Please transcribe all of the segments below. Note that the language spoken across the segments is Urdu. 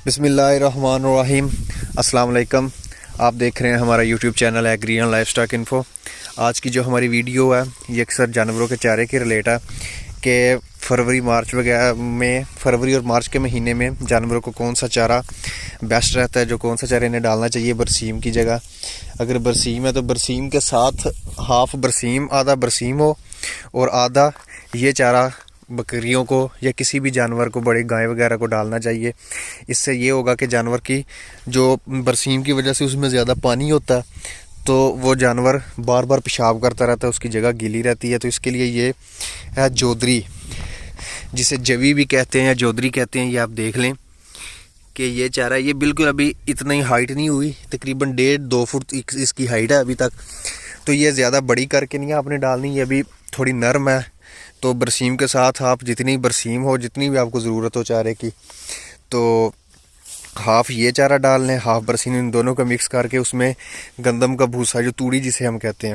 بسم اللہ الرحمن الرحیم۔ السلام علیکم، آپ دیکھ رہے ہیں ہمارا YouTube channel agree and life stock info. آج کی جو ہماری ویڈیو ہے یہ اکثر جانوروں کے چارے کے ریلیٹ ہے کہ فروری اور مارچ کے مہینے میں جانوروں کو کون سا چارہ بیسٹ رہتا ہے، جو کون سا چارہ انہیں ڈالنا چاہیے برسیم کی جگہ۔ اگر برسیم ہے تو برسیم کے ساتھ ہاف برسیم، آدھا برسیم ہو اور آدھا یہ چارہ بکریوں کو یا کسی بھی جانور کو، بڑے گائے وغیرہ کو ڈالنا چاہیے۔ اس سے یہ ہوگا کہ جانور کی جو برسیم کی وجہ سے اس میں زیادہ پانی ہوتا ہے تو وہ جانور بار بار پیشاب کرتا رہتا ہے، اس کی جگہ گیلی رہتی ہے۔ تو اس کے لیے یہ ہے جودری، جسے جوی بھی کہتے ہیں یا جودری کہتے ہیں۔ یہ آپ دیکھ لیں کہ یہ چارہ یہ بالکل ابھی اتنا ہی ہائٹ نہیں ہوئی، تقریباً 1.5-2 فٹ اس کی ہائٹ ہے ابھی تک۔ تو یہ زیادہ بڑی کر کے نہیں آپ نے ڈالنی، یہ ابھی تھوڑی نرم ہے۔ تو برسیم کے ساتھ آپ جتنی برسیم ہو، جتنی بھی آپ کو ضرورت ہو چارے کی، تو ہاف یہ چارہ ڈال لیں، ہاف برسیم، ان دونوں کا مکس کر کے اس میں گندم کا بھوسا، جو توڑی جسے ہم کہتے ہیں،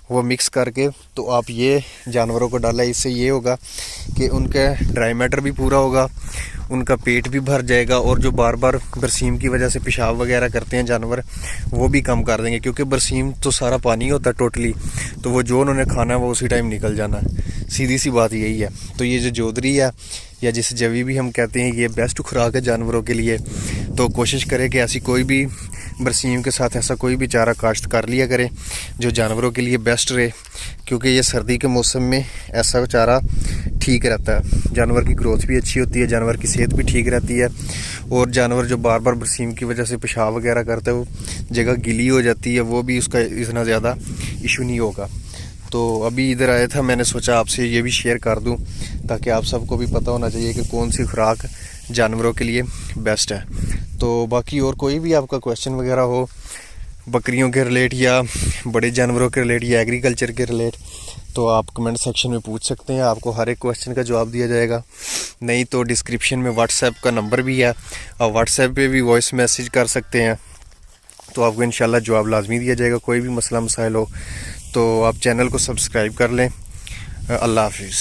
وہ مکس کر کے تو آپ یہ جانوروں کو ڈالیں۔ اس سے یہ ہوگا کہ ان کا ڈرائی میٹر بھی پورا ہوگا، ان کا پیٹ بھی بھر جائے گا، اور جو بار بار برسیم کی وجہ سے پیشاب وغیرہ کرتے ہیں جانور، وہ بھی کم کر دیں گے، کیونکہ برسیم تو سارا پانی ہوتا ہے ٹوٹلی، تو وہ جو انہوں نے کھانا ہے وہ اسی ٹائم نکل جانا ہے۔ سیدھی سی بات یہی ہے۔ تو یہ جو جودری ہے یا جسے جوی بھی ہم کہتے ہیں، یہ بیسٹ خوراک ہے جانوروں کے لیے۔ تو کوشش کریں کہ ایسی کوئی بھی برسیم کے ساتھ ایسا کوئی بھی چارہ کاشت کر لیا کریں جو جانوروں کے لیے بیسٹ رہے، کیونکہ یہ سردی کے موسم میں ایسا چارہ ٹھیک رہتا ہے، جانور کی گروتھ بھی اچھی ہوتی ہے، جانور کی صحت بھی ٹھیک رہتی ہے، اور جانور جو بار بار برسیم کی وجہ سے پیشاب وغیرہ کرتا ہے، وہ جگہ گیلی ہو جاتی ہے، وہ بھی اس کا اتنا زیادہ ایشو نہیں ہوگا۔ تو ابھی ادھر آیا تھا، میں نے سوچا آپ سے یہ بھی شیئر کر دوں تاکہ آپ سب کو بھی پتہ ہونا چاہیے کہ کون سی خوراک جانوروں کے لیے بیسٹ ہے۔ تو باقی اور کوئی بھی آپ کا کویشچن وغیرہ ہو بکریوں کے ریلیٹ یا بڑے جانوروں کے ریلیٹ یا ایگریکلچر کے ریلیٹ، تو آپ کمنٹ سیکشن میں پوچھ سکتے ہیں، آپ کو ہر ایک کویشچن کا جواب دیا جائے گا۔ نہیں تو ڈسکرپشن میں واٹس ایپ کا نمبر بھی ہے، اور واٹس ایپ پہ بھی وائس میسیج کر سکتے ہیں، تو آپ کو انشاءاللہ جواب لازمی دیا جائے گا، کوئی بھی مسئلہ مسائل ہو۔ تو آپ چینل کو سبسکرائب کر لیں۔ اللہ حافظ۔